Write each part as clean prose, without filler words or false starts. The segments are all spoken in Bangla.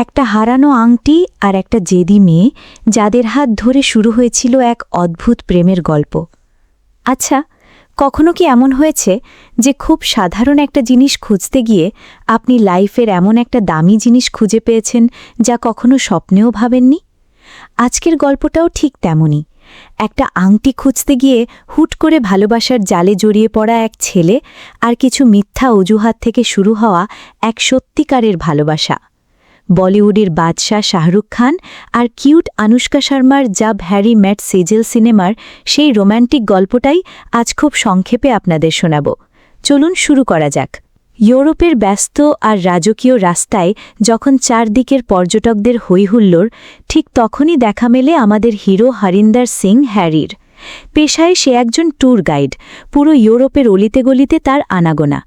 একটা হারানো আংটি আর একটা জেদি মেয়ে যাদের হাত ধরে শুরু হয়েছিল এক অদ্ভুত প্রেমের গল্প। আচ্ছা, কখনো কি এমন হয়েছে যে খুব সাধারণ একটা জিনিস খুঁজতে গিয়ে আপনি লাইফের এমন একটা দামি জিনিস খুঁজে পেয়েছেন যা কখনো স্বপ্নেও ভাবেননি? আজকের গল্পটাও ঠিক তেমনই। একটা আংটি খুঁজতে গিয়ে হুট করে ভালোবাসার জালে জড়িয়ে পড়া এক ছেলে আর কিছু মিথ্যা অজুহাত থেকে শুরু হওয়া এক সত্যিকারের ভালোবাসা। বলিউডের বাদশাহ শাহরুখ খান আর কিউট আনুষ্কা শর্মার জাব হ্যারি ম্যাট সেজেল সিনেমার সেই রোম্যান্টিক গল্পটাই আজ খুব সংক্ষেপে আপনাদের শোনাব। চলুন শুরু করা যাক। ইউরোপের ব্যস্ত আর রাজকীয় রাস্তায় যখন চারদিকের পর্যটকদের হৈহুল্লোড়, ঠিক তখনই দেখা মেলে আমাদের হিরো হরিন্দর সিং হ্যারির। পেশায় সে একজন ট্যুর গাইড। পুরো ইউরোপের অলিতে গলিতে তার আনাগোনা।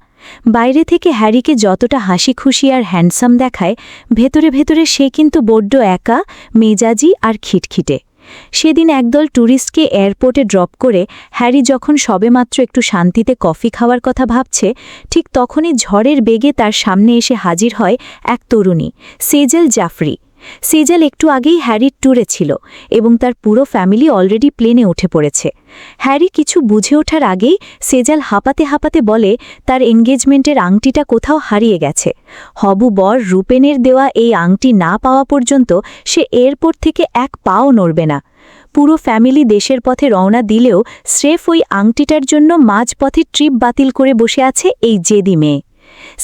বাইরে থেকে হ্যারিকে যতটা হাসি খুশি আর হ্যান্ডসাম দেখায়, ভেতরে ভেতরে সে কিন্তু বড্ড একা, মেজাজি আর খিটখিটে। সেদিন একদল ট্যুরিস্টকে এয়ারপোর্টে ড্রপ করে হ্যারি যখন সবেমাত্র একটু শান্তিতে কফি খাওয়ার কথা ভাবছে, ঠিক তখনই ঝড়ের বেগে তার সামনে এসে হাজির হয় এক তরুণী, সেজেল জাফরি। সেজেল একটু আগেই হ্যারির ট্যুরে ছিল এবং তার পুরো ফ্যামিলি অলরেডি প্লেনে উঠে পড়েছে। হ্যারি কিছু বুঝে ওঠার আগেই সেজেল হাঁপাতে হাঁপাতে বলে তার এনগেজমেন্টের আংটিটা কোথাও হারিয়ে গেছে। হবু বর রূপেনের দেওয়া এই আংটি না পাওয়া পর্যন্ত সে এয়ারপোর্ট থেকে এক পাও নড়বে না। পুরো ফ্যামিলি দেশের পথে রওনা দিলেও স্রেফ ওই আংটিটার জন্য মাঝপথে ট্রিপ বাতিল করে বসে আছে এই জেদি মেয়ে।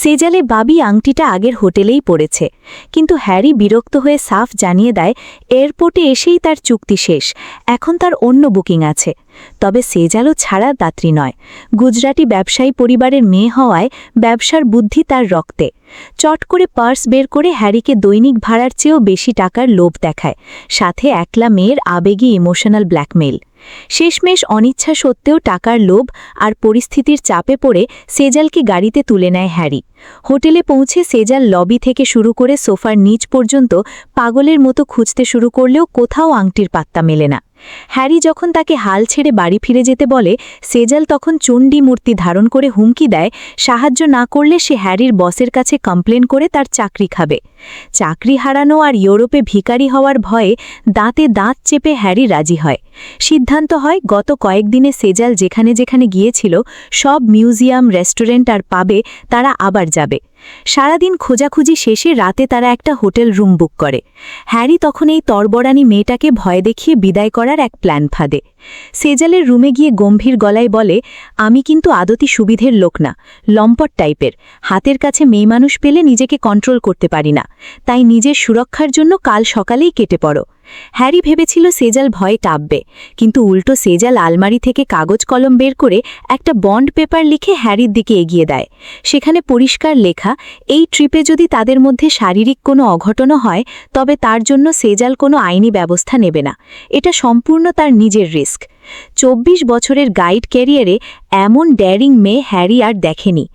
সেজালে বাবি আংটিটা আগের হোটেলেই পড়েছে, কিন্তু হ্যারি বিরক্ত হয়ে সাফ জানিয়ে দেয় এয়ারপোর্টে এসেই তার চুক্তি শেষ, এখন তার অন্য বুকিং আছে। তবে সেজালও ছাড়া দাত্রী নয়। গুজরাটি ব্যবসায়ী পরিবারের মেয়ে হওয়ায় ব্যবসার বুদ্ধি তার রক্তে। চট করে পার্স বের করে হ্যারিকে দৈনিক ভাড়ার চেয়েও বেশি টাকার লোভ দেখায়, সাথে একলা মেয়ের আবেগী ইমোশনাল ব্ল্যাকমেইল। শেষমেশ অনিচ্ছা সত্ত্বেও টাকার লোভ আর পরিস্থিতির চাপে পড়ে সেজালকে গাড়িতে তুলে নেয় হ্যারি। হোটেলে পৌঁছে সেজাল লবি থেকে শুরু করে সোফার নিচ পর্যন্ত পাগলের মতো খুঁজতে শুরু করলেও কোথাও আংটির পাত্তা মেলে না। হ্যারি যখন তাকে হাল ছেড়ে বাড়ি ফিরে যেতে বলে, সেজাল তখন চণ্ডী মূর্তি ধারণ করে হুমকি দেয় সাহায্য না করলে সে হ্যারির বসের কাছে কমপ্লেন করে তার চাকরি খাবে। চাকরি হারানো আর ইউরোপে ভিখারি হওয়ার ভয়ে দাঁতে দাঁত চেপে হ্যারি রাজি হয়। সিদ্ধান্ত হয় গত কয়েকদিনে সেজাল যেখানে যেখানে গিয়েছিল সব মিউজিয়াম, রেস্টুরেন্ট আর পাবে তারা আবার যাবে। সারাদিন খোঁজাখুঁজি শেষে রাতে তারা একটা হোটেল রুম বুক করে। হ্যারি তখন এই তরবরানি মেয়েটাকে ভয় দেখিয়ে বিদায় করার এক প্ল্যান ফাঁদে। সেজালের রুমে গিয়ে গম্ভীর গলায় বলে, আমি কিন্তু আদতি সুবিধের লোক না, লম্পট টাইপের। হাতের কাছে মেয়েমানুষ পেলে নিজেকে কন্ট্রোল করতে পারি না, তাই নিজের সুরক্ষার জন্য কাল সকালেই কেটে পড়ো। হ্যারি ভেবেছিল সেজাল ভয়ে কাঁপবে, কিন্তু উল্টো সেজাল আলমারি থেকে কাগজ কলম বের করে একটা বন্ড পেপার লিখে হ্যারির দিকে এগিয়ে দেয়। সেখানে পরিষ্কার লেখা, এই ট্রিপে যদি তাদের মধ্যে শারীরিক কোনো অঘটনও হয় তবে তার জন্য সেজাল কোনো আইনি ব্যবস্থা নেবে না, এটা সম্পূর্ণ তার নিজের রিস্ক। ২৪ বছরের গাইড ক্যারিয়ারে এমন ড্যারিং মেয়ে হ্যারি আর দেখেনি।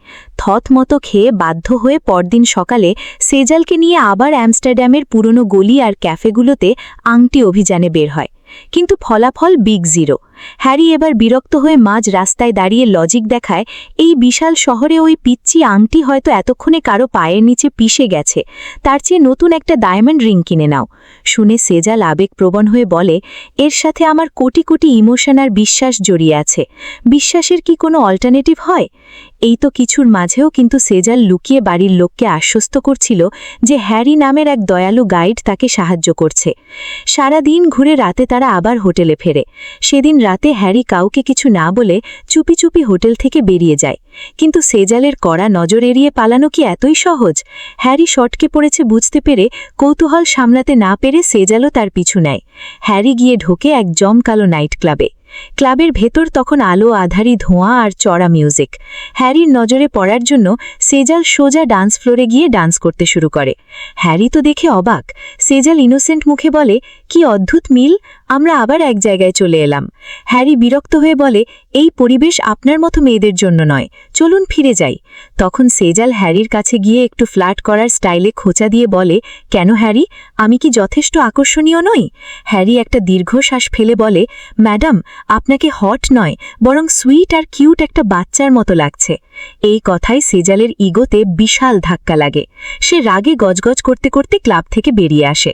থতমতো খেয়ে বাধ্য হয়ে পরদিন সকালে সেজালকে নিয়ে আবার অ্যামস্টারডামের পুরনো গলি আর ক্যাফেগুলোতে আংটি অভিযানে বের হয়, কিন্তু ফলাফল বিগ জিরো। হ্যারি এবার বিরক্ত হয়ে মাঝ রাস্তায় দাঁড়িয়ে লজিক দেখায়, এই বিশাল শহরে ওই পিচ্চি আংটি হয়তো এতক্ষণে কারো পায়ের নিচে পিষে গেছে, তার চেয়ে নতুন একটা ডায়মন্ড রিং কিনে নাও। শুনে সেজাল আবেগপ্রবণ হয়ে বলে, এর সাথে আমার কোটি কোটি ইমোশন আর বিশ্বাস জড়িয়ে আছে, বিশ্বাসের কি কোনো অল্টারনেটিভ হয়? এই তো কিছুর মাঝেও কিন্তু সেজাল লুকিয়ে বাড়ির লোককে আশ্বস্ত করছিল যে হ্যারি নামের এক দয়ালু গাইড তাকে সাহায্য করছে। সারা দিন ঘুরে রাতে তারা আবার হোটেলে ফেরে। সেদিন রাতে হ্যারি কাউকে কিছু না বলে চুপি চুপি হোটেল থেকে বেরিয়ে যায়, কিন্তু সেজালের কড়া নজর এড়িয়ে পালানো কি এতই সহজ? হ্যারি শটকে পড়েছে বুঝতে পেরে কৌতূহল সামলাতে না পেরে সেজালও তার পিছু নেয়। হ্যারি গিয়ে ঢোকে এক জমকালো নাইট ক্লাবে। ক্লাবের ভেতর তখন আলো আধারি, ধোঁয়া আর চড়া মিউজিক। হ্যারির নজরে পড়ার জন্য সেজাল সোজা ডান্স ফ্লোরে গিয়ে ডান্স করতে শুরু করে। হ্যারি তো দেখে অবাক। সেজাল ইনোসেন্ট মুখে বলে, কি অদ্ভুত মিল, আমরা আবার এক জায়গায় চলে এলাম। হ্যারি বিরক্ত হয়ে বলে, এই পরিবেশ আপনার মতো মেয়েদের জন্য নয়, চলুন ফিরে যাই। তখন সেজাল হ্যারির কাছে গিয়ে একটু ফ্লার্ট করার স্টাইলে খোঁচা দিয়ে বলে, কেন হ্যারি, আমি কি যথেষ্ট আকর্ষণীয় নই? হ্যারি একটা দীর্ঘশ্বাস ফেলে বলে, ম্যাডাম, আপনাকে হট নয় বরং সুইট আর কিউট একটা বাচ্চার মতো লাগছে। এই কথায় সেজালের ইগোতে বিশাল ধাক্কা লাগে। সে রাগে গজগজ করতে করতে ক্লাব থেকে বেরিয়ে আসে।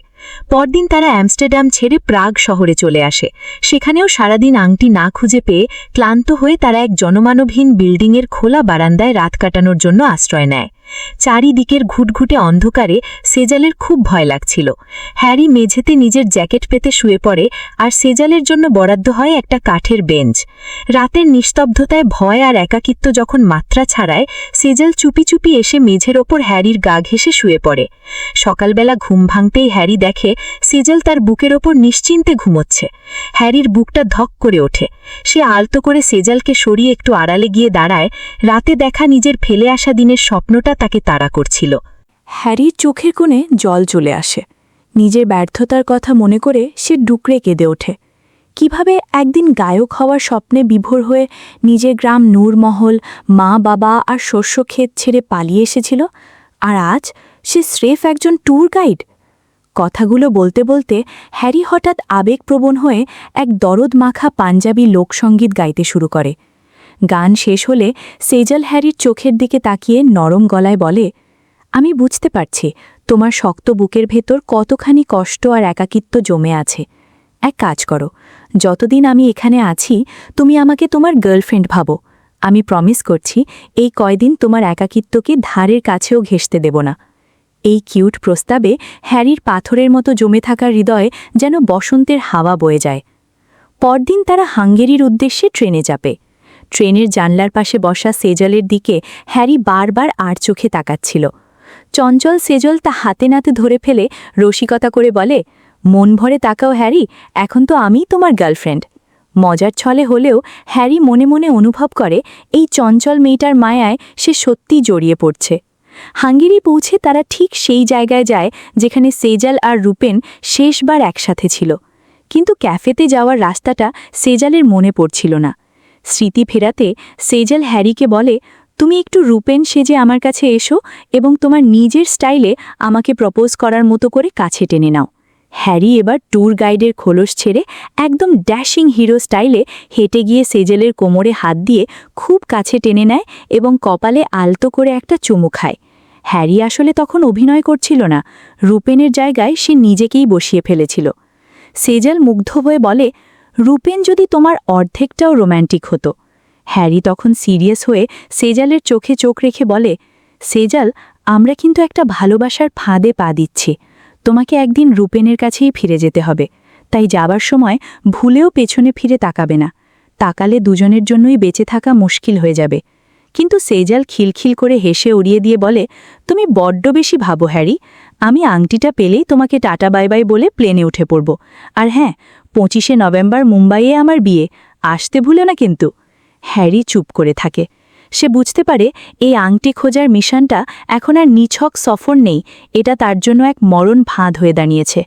পরদিন তারা অ্যামস্টারডাম ছেড়ে প্রাগ শহরে চলে আসে। সেখানেও সারাদিন আংটি না খুঁজে পেয়ে ক্লান্ত হয়ে তারা এক জনমানবহীন বিল্ডিংয়ের খোলা বারান্দায় রাত কাটানোর জন্য আশ্রয় নেয়। চারিদিকের ঘুটঘুটে অন্ধকারে সেজালের খুব ভয় লাগছিল। হ্যারি মেঝেতে নিজের জ্যাকেট পেতে শুয়ে পড়ে, আর সেজালের জন্য বরাদ্দ হয় একটা কাঠের বেঞ্চ। রাতের নিস্তব্ধতায় ভয় আর একাকিত্ব যখন মাত্রা ছাড়ায়, সেজাল চুপি চুপি এসে মেঝের ওপর হ্যারির গা ঘেঁষে শুয়ে পড়ে। সকালবেলা ঘুম ভাঙতেই হ্যারি দেখে সেজাল তার বুকের ওপর নিশ্চিন্তে ঘুমোচ্ছে। হ্যারির বুকটা ধক করে ওঠে। সে আলতো করে সেজালকে সরিয়ে একটু আড়ালে গিয়ে দাঁড়ায়। রাতে দেখা নিজের ফেলে আসা দিনের স্বপ্নটা তাকে তাড়া করছিল। হ্যারির চোখের কোণে জল চলে আসে। নিজের ব্যর্থতার কথা মনে করে সে ডুকরে কেঁদে ওঠে। কিভাবে একদিন গায়ক হওয়ার স্বপ্নে বিভোর হয়ে নিজের গ্রাম নূরমহল, মা বাবা আর শস্যক্ষেত ছেড়ে পালিয়ে এসেছিল, আর আজ সে স্রেফ একজন ট্যুর গাইড। কথাগুলো বলতে বলতে হ্যারি হঠাৎ আবেগপ্রবণ হয়ে এক দরদ মাখা পাঞ্জাবি লোকসঙ্গীত গাইতে শুরু করে। গান শেষ হলে সেজাল হ্যারির চোখের দিকে তাকিয়ে নরম গলায় বলে, আমি বুঝতে পারছি তোমার শক্ত বুকের ভেতর কতখানি কষ্ট আর একাকিত্ব জমে আছে। এক কাজ করো, যতদিন আমি এখানে আছি তুমি আমাকে তোমার গার্লফ্রেন্ড ভাবো। আমি প্রমিস করছি এই কয়দিন তোমার একাকিত্বকে ধারের কাছেও ঘেঁষতে দেব না। এই কিউট প্রস্তাবে হ্যারির পাথরের মতো জমে থাকা হৃদয়ে যেন বসন্তের হাওয়া বয়ে যায়। পরদিন তারা হাঙ্গেরির উদ্দেশ্যে ট্রেনে চাপে। ট্রেনের জানলার পাশে বসা সেজালের দিকে হ্যারি বারবার আর চোখে তাকাচ্ছিল। চঞ্চল সেজল তা হাতে নাতে ধরে ফেলে রসিকতা করে বলে, মন ভরে তাকাও হ্যারি, এখন তো আমিই তোমার গার্লফ্রেন্ড। মজার ছলে হলেও হ্যারি মনে মনে অনুভব করে এই চঞ্চল মেয়েটার মায়ায় সে সত্যিই জড়িয়ে পড়ছে। হাঙ্গেরি পৌঁছে তারা ঠিক সেই জায়গায় যায় যেখানে সেজাল আর রূপেন শেষবার একসাথে ছিল। কিন্তু ক্যাফেতে যাওয়ার রাস্তাটা সেজালের মনে পড়ছিল না। স্মৃতি ফেরাতে সেজাল হ্যারিকে বলে, তুমি একটু রূপেন সেজে আমার কাছে এসো এবং তোমার নিজের স্টাইলে আমাকে প্রপোজ করার মতো করে কাছে টেনে নাও। হ্যারি এবার ট্যুর গাইডের খোলস ছেড়ে একদম ড্যাশিং হিরো স্টাইলে হেঁটে গিয়ে সেজেলের কোমরে হাত দিয়ে খুব কাছে টেনে নেয় এবং কপালে আলতো করে একটা চুমু খায়। হ্যারি আসলে তখন অভিনয় করছিল না, রূপেনের জায়গায় সে নিজেকেই বসিয়ে ফেলেছিল। সেজাল মুগ্ধ হয়ে বলে, রূপেন যদি তোমার অর্ধেকটাও রোম্যান্টিক হতো। হ্যারি তখন সিরিয়াস হয়ে সেজালের চোখে চোখ রেখে বলে, সেজাল, আমরা কিন্তু একটা ভালোবাসার ফাঁদে পা দিচ্ছি। তোমাকে একদিন রূপেনের কাছেই ফিরে যেতে হবে, তাই যাবার সময় ভুলেও পেছনে ফিরে তাকাবে না। তাকালে দুজনের জন্যই বেঁচে থাকা মুশকিল হয়ে যাবে। কিন্তু সেজাল খিলখিল করে হেসে উড়িয়ে দিয়ে বলে, তুমি বড্ড বেশি ভাবো হ্যারি। আমি আংটিটা পেলেই তোমাকে টাটা বাই বাই বলে প্লেনে উঠে পড়ব। আর হ্যাঁ, 25শে নভেম্বর মুম্বাইয়ে আমার বিয়ে, আসতে ভুলো না কিন্তু। হ্যারি চুপ করে থাকে। সে বুঝতে পারে এই আংটি খোঁজার মিশনটা এখন আর নিছক সফর নেই, এটা তার জন্য এক মরণ ফাঁদ হয়ে দাঁড়িয়েছে।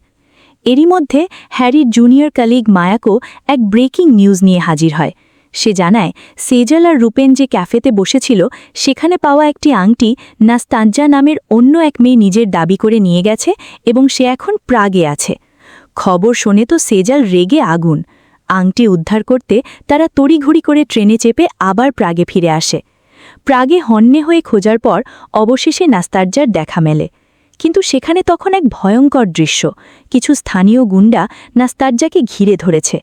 এরই মধ্যে হ্যারির জুনিয়র কালিগ মায়াকো এক ব্রেকিং নিউজ নিয়ে হাজির হয়। সে জানায় সেজাল আর রূপেন যে ক্যাফেতে বসেছিল সেখানে পাওয়া একটি আংটি নাস্তাজ্জা নামের অন্য এক মেয়ে নিজের দাবি করে নিয়ে গেছে এবং সে এখন প্রাগে আছে। খবর শুনে তো সেজাল রেগে আগুন। আংটি উদ্ধার করতে তারা তড়িঘড়ি করে ট্রেনে চেপে আবার প্রাগে ফিরে আসে। প্রাগে হন্যে হয়ে খোঁজার পর অবশেষে নাস্তাজ্জার দেখা মেলে, কিন্তু সেখানে তখন এক ভয়ঙ্কর দৃশ্য। কিছু স্থানীয় গুন্ডা নাস্তাজ্জাকে ঘিরে ধরেছে।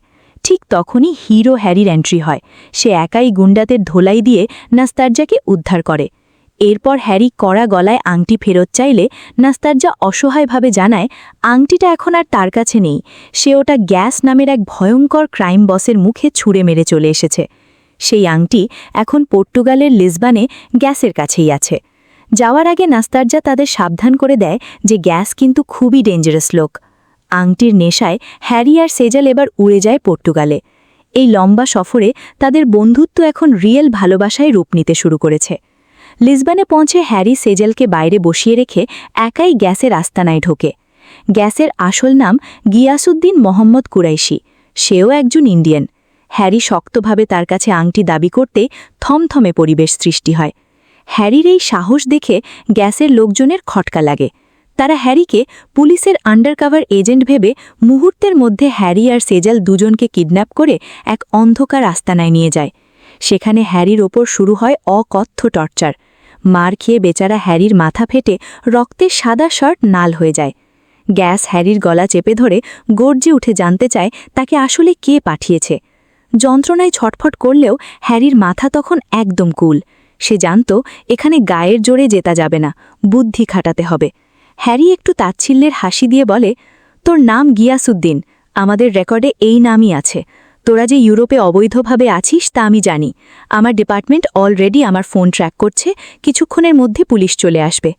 ঠিক তখনই হিরো হ্যারির এন্ট্রি হয়। সে একাই গুন্ডাদের ধোলাই দিয়ে নাস্তাজ্জাকে উদ্ধার করে। এরপর হ্যারি কড়া গলায় আংটি ফেরত চাইলে নাস্তাজ্জা অসহায়ভাবে জানায় আংটিটা এখন আর তার কাছে নেই। সে ওটা গ্যাস নামের এক ভয়ঙ্কর ক্রাইম বসের মুখে ছুঁড়ে মেরে চলে এসেছে। সেই আংটি এখন পর্তুগালের লিসবনে গ্যাসের কাছেই আছে। যাওয়ার আগে নাস্তাজ্জা তাদের সাবধান করে দেয় যে গ্যাস কিন্তু খুবই ডেঞ্জারাস লোক। আংটির নেশায় হ্যারি আর সেজাল এবার উড়ে যায় পর্তুগালে। এই লম্বা সফরে তাদের বন্ধুত্ব এখন রিয়েল ভালোবাসায় রূপ নিতে শুরু করেছে। লিসবনে পৌঁছে হ্যারি সেজালকে বাইরে বসিয়ে রেখে একাই গ্যাসের আস্তানায় ঢোকে। গ্যাসের আসল নাম গিয়াসউদ্দিন মোহাম্মদ কুরাইশি। সেও একজন ইন্ডিয়ান। হ্যারি শক্তভাবে তার কাছে আংটি দাবি করতে থমথমে পরিবেশ সৃষ্টি হয়। হ্যারির এই সাহস দেখে গ্যাসের লোকজনের খটকা লাগে। তারা হ্যারিকে পুলিশের আন্ডারকভার এজেন্ট ভেবে মুহূর্তের মধ্যে হ্যারি আর সেজাল দুজনকে কিডন্যাপ করে এক অন্ধকার আস্তানায় নিয়ে যায়। সেখানে হ্যারির ওপর শুরু হয় অকথ্য টর্চার। মার খেয়ে বেচারা হ্যারির মাথা ফেটে রক্তের সাদা শার্ট নাল হয়ে যায়। গ্যাস হ্যারির গলা চেপে ধরে গর্জে উঠে জানতে চায় তাকে আসলে কে পাঠিয়েছে। যন্ত্রণায় ছটফট করলেও হ্যারির মাথা তখন একদম কুল। সে জানত এখানে গায়ের জোরে জেতা যাবে না, বুদ্ধি খাটাতে হবে। হ্যারি একটু তাচ্ছিল্যের হাসি দিয়ে বলে, তোর নাম গিয়াসউদ্দিন, আমাদের রেকর্ডে এই নামই আছে। তোরা যে ইউরোপে অবৈধভাবে আছিস তা আমি জানি। আমার ডিপার্টমেন্ট অলরেডি আমার ফোন ট্র্যাক করছে, কিছুক্ষণের মধ্যে পুলিশ চলে আসবে।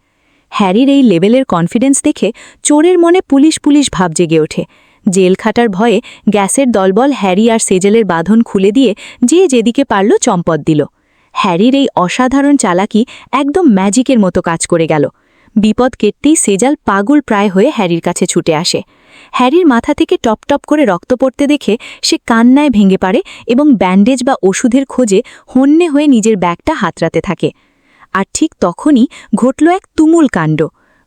হ্যারির এই লেভেলের কনফিডেন্স দেখে চোরের মনে পুলিশ পুলিশ ভাব জেগে ওঠে। জেল খাটার ভয়ে গ্যাসের দলবল হ্যারি আর সেজেলের বাঁধন খুলে দিয়ে যে যেদিকে পারল চম্পট দিল। হ্যারির এই অসাধারণ চালাকি একদম ম্যাজিকের মতো কাজ করে গেল। বিপদ কেটতেই সেজাল পাগল প্রায় হয়ে হ্যারির কাছে ছুটে আসে। হ্যারির মাথা থেকে টপ টপ করে রক্ত পড়তে দেখে সে কান্নায় ভেঙে পড়ে এবং ব্যান্ডেজ বা ওষুধের খোঁজে হন্যে হয়ে নিজের ব্যাগটা হাতড়াতে থাকে। আর ঠিক তখনই ঘটল এক তুমুল কাণ্ড।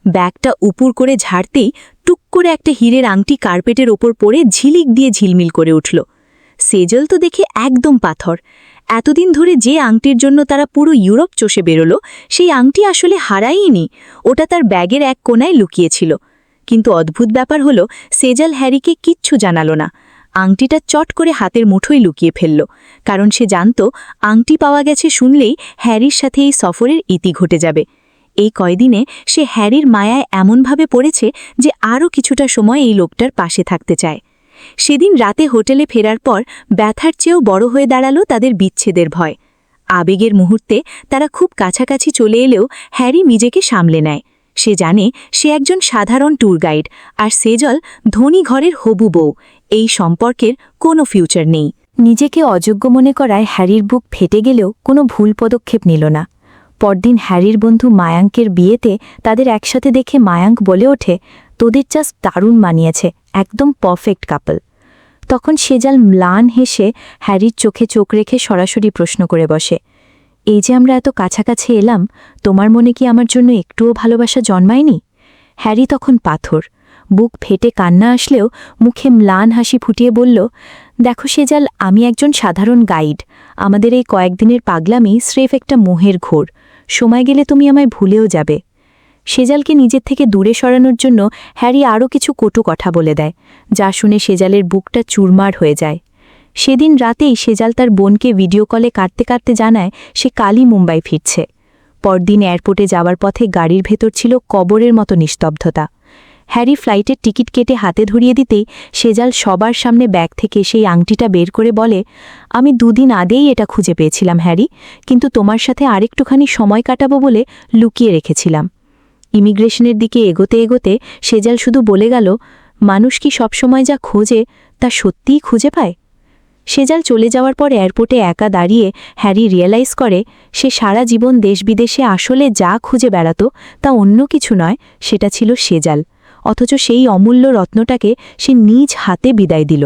ব্যাগটা উপুর করে ঝাড়তেই টুক করে একটা হীরের আংটি কার্পেটের ওপর পড়ে ঝিলিক দিয়ে ঝিলমিল করে উঠল। সেজল তো দেখে একদম পাথর। এতদিন ধরে যে আংটির জন্য তারা পুরো ইউরোপ চষে বেরোলো, সেই আংটি আসলে হারায়নি, ওটা তার ব্যাগের এক কোণায় লুকিয়েছিল। কিন্তু অদ্ভুত ব্যাপার হলো, সেজাল হ্যারিকে কিচ্ছু জানালো না। আংটিটা চট করে হাতের মুঠোয় লুকিয়ে ফেলল, কারণ সে জানত আংটি পাওয়া গেছে শুনলেই হ্যারির সাথে এই সফরের ইতি ঘটে যাবে। এই কয়দিনে সে হ্যারির মায়ায় এমনভাবে পড়েছে যে আরও কিছুটা সময় এই লোকটার পাশে থাকতে চায়। সেদিন রাতে হোটেলে ফেরার পর ব্যথার চেয়েও বড় হয়ে দাঁড়ালো তাদের বিচ্ছেদের ভয়। আবেগের মুহূর্তে তারা খুব কাছাকাছি চলে এলেও হ্যারি নিজেকে সামলে নেয়। সে জানে সে একজন সাধারণ ট্যুর গাইড, আর সেজল ধনী ঘরের হবু বউ। এই সম্পর্কের কোনো ফিউচার নেই। নিজেকে অযোগ্য মনে করায় হ্যারির বুক ফেটে গেলেও কোনো ভুল পদক্ষেপ নিল না। পরদিন হ্যারির বন্ধু মায়াঙ্কের বিয়েতে তাদের একসাথে দেখে মায়াঙ্ক বলে ওঠে, তোদের জাস্ট দারুণ মানিয়েছে, একদম পারফেক্ট কাপল। তখন সেজাল ম্লান হেসে হ্যারির চোখে চোখ রেখে সরাসরি প্রশ্ন করে বসে, এই যে আমরা এত কাছাকাছি এলাম, তোমার মনে কি আমার জন্য একটুও ভালোবাসা জন্মায়নি? হ্যারি তখন পাথর। বুক ফেটে কান্না আসলেও মুখে ম্লান হাসি ফুটিয়ে বলল, দেখো সেজাল, আমি একজন সাধারণ গাইড। আমাদের এই কয়েকদিনের পাগলামি স্রেফ একটা মোহের ঘোর। সময় গেলে তুমি আমায় ভুলেও যাবে। সেজালকে নিজের থেকে দূরে সরানোর জন্য হ্যারি আরও কিছু কটু কথা বলে দেয়, যা শুনে সেজালের বুকটা চুরমার হয়ে যায়। সেদিন রাতেই সেজাল তার বোনকে ভিডিও কলে কাটতে কাটতে জানায় সে কালই মুম্বাই ফিরছে। পরদিন এয়ারপোর্টে যাওয়ার পথে গাড়ির ভেতর ছিল কবরের মতো নিস্তব্ধতা। হ্যারি ফ্লাইটের টিকিট কেটে হাতে ধরিয়ে দিতেই সেজাল সবার সামনে ব্যাগ থেকে সেই আংটিটা বের করে বলে, আমি 2 দিন আগেই এটা খুঁজে পেয়েছিলাম হ্যারি, কিন্তু তোমার সাথে আরেকটুখানি সময় কাটাবো বলে লুকিয়ে রেখেছিলাম। ইমিগ্রেশনের দিকে এগোতে এগোতে সেজাল শুধু বলে গেল, মানুষ কি সবসময় যা খোঁজে তা সত্যিই খুঁজে পায়? সেজাল চলে যাওয়ার পর এয়ারপোর্টে একা দাঁড়িয়ে হ্যারি রিয়েলাইজ করে সে সারা জীবন দেশ বিদেশে আসলে যা খুঁজে বেড়াত তা অন্য কিছু নয়, সেটা ছিল সেজাল। অথচ সেই অমূল্য রত্নটাকে সে নিজ হাতে বিদায় দিল।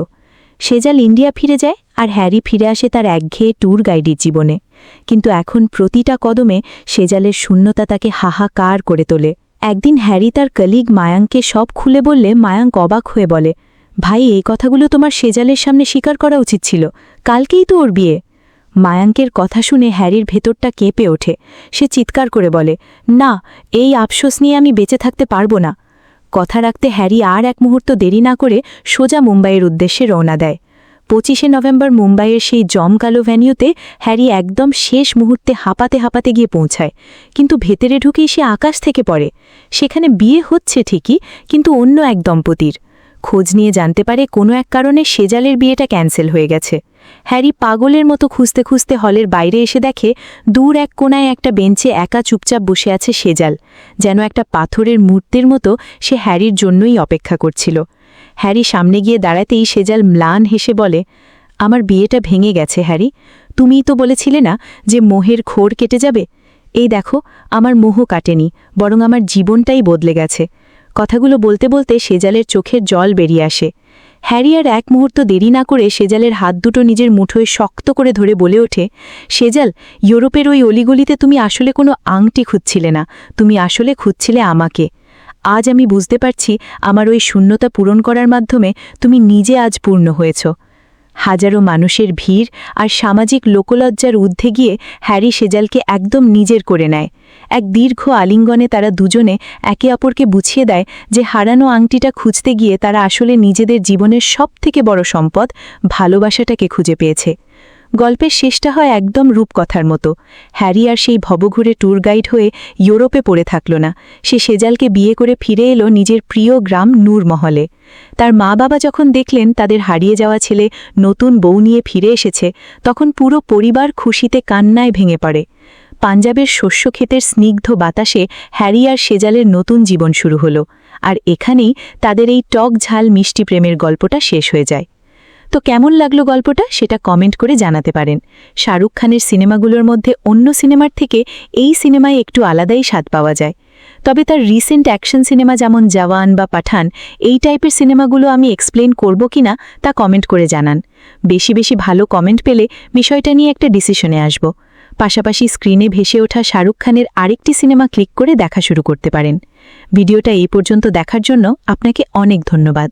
সেজাল ইন্ডিয়া ফিরে যায় আর হ্যারি ফিরে আসে তার একঘেয়ে ট্যুর গাইডের জীবনে। কিন্তু এখন প্রতিটা কদমে সেজালের শূন্যতা তাকে হাহাকার করে তোলে। একদিন হ্যারি তার কলিগ মায়াঙ্ককে সব খুলে বললে মায়াঙ্ক অবাক হয়ে বলে, ভাই, এই কথাগুলো তোমার সেজালের সামনে স্বীকার করা উচিত ছিল, কালকেই তো ওর বিয়ে। মায়াঙ্কের কথা শুনে হ্যারির ভেতরটা কেঁপে ওঠে। সে চিৎকার করে বলে, না, এই আফসোস নিয়ে আমি বেঁচে থাকতে পারবো না। কথা রাখতে হ্যারি আর এক মুহূর্ত দেরি না করে সোজা মুম্বাইয়ের উদ্দেশ্যে রওনা দেয়। 25শে নভেম্বর মুম্বাইয়ের সেই জমকালো ভ্যানিউতে হ্যারি একদম শেষ মুহূর্তে হাঁপাতে হাঁপাতে গিয়ে পৌঁছায়। কিন্তু ভেতরে ঢুকেই সে আকাশ থেকে পড়ে। সেখানে বিয়ে হচ্ছে ঠিকই, কিন্তু অন্য এক দম্পতির। খোঁজ নিয়ে জানতে পারে কোনো এক কারণে সেজালের বিয়েটা ক্যান্সেল হয়ে গেছে। হ্যারি পাগলের মতো খুঁজতে খুঁজতে হলের বাইরে এসে দেখে দূর এক কোণায় একটা বেঞ্চে একা চুপচাপ বসে আছে সেজাল। যেন একটা পাথরের মূর্তির মতো সে হ্যারির জন্যই অপেক্ষা করছিল। হ্যারি সামনে গিয়ে দাঁড়াতেই সেজাল ম্লান হেসে বলে, আমার বিয়েটা ভেঙে গেছে হ্যারি, তুমিই তো বলেছিলে না যে মোহের খোর কেটে যাবে। এই দেখো, আমার মোহ কাটেনি, বরং আমার জীবনটাই বদলে গেছে। কথাগুলো বলতে বলতে সেজালের চোখের জল বেরিয়ে আসে। হ্যারি আর এক মুহূর্ত দেরি না করে সেজালের হাত দুটো নিজের মুঠোয় শক্ত করে ধরে বলে ওঠে, সেজাল, ইউরোপের ওই অলিগলিতে তুমি আসলে কোনো আংটি খুঁজছিলে না, তুমি আসলে খুঁজছিলে আমাকে। আজ আমি বুঝতে পারছি আমার ওই শূন্যতা পূরণ করার মাধ্যমে তুমি নিজে আজ পূর্ণ হয়েছ। হাজারো মানুষের ভিড় আর সামাজিক লোকলজ্জার ঊর্ধ্বে গিয়ে হ্যারি সেজালকে একদম নিজের করে নেয়। এক দীর্ঘ আলিঙ্গনে তারা দুজনে একে অপরকে বুঝিয়ে দেয় যে হারানো আংটিটা খুঁজতে গিয়ে তারা আসলে নিজেদের জীবনের সবথেকে বড় সম্পদ ভালোবাসাটাকে খুঁজে পেয়েছে। গল্পের শেষটা হয় একদম রূপকথার মতো। হ্যারি আর সেই ভবঘুরে ট্যুর গাইড হয়ে ইউরোপে পড়ে থাকল না, সে সেজালকে বিয়ে করে ফিরে এলো নিজের প্রিয় গ্রাম নূরমহলে। তার মা বাবা যখন দেখলেন তাদের হারিয়ে যাওয়া ছেলে নতুন বউ নিয়ে ফিরে এসেছে, তখন পুরো পরিবার খুশিতে কান্নায় ভেঙে পড়ে। পাঞ্জাবের শস্যক্ষেতের স্নিগ্ধ বাতাসে হ্যারি আর সেজালের নতুন জীবন শুরু হলো, আর এখানেই তাদের এই টক ঝাল মিষ্টি প্রেমের গল্পটা শেষ হয়ে যায়। তো কেমন লাগলো গল্পটা সেটা কমেন্ট করে জানাতে পারেন। শাহরুখ খানের সিনেমাগুলোর মধ্যে অন্য সিনেমার থেকে এই সিনেমায় একটু আলাদাই স্বাদ পাওয়া যায়। তবে তার রিসেন্ট অ্যাকশন সিনেমা যেমন জওয়ান বা পাঠান, এই টাইপের সিনেমাগুলো আমি এক্সপ্লেন করব কিনা তা কমেন্ট করে জানান। বেশি বেশি ভালো কমেন্ট পেলে বিষয়টা নিয়ে একটা ডিসিশনে আসব। পাশাপাশি স্ক্রিনে ভেসে ওঠা শাহরুখ খানের আরেকটি সিনেমা ক্লিক করে দেখা শুরু করতে পারেন। ভিডিওটা এই পর্যন্ত দেখার জন্য আপনাকে অনেক ধন্যবাদ।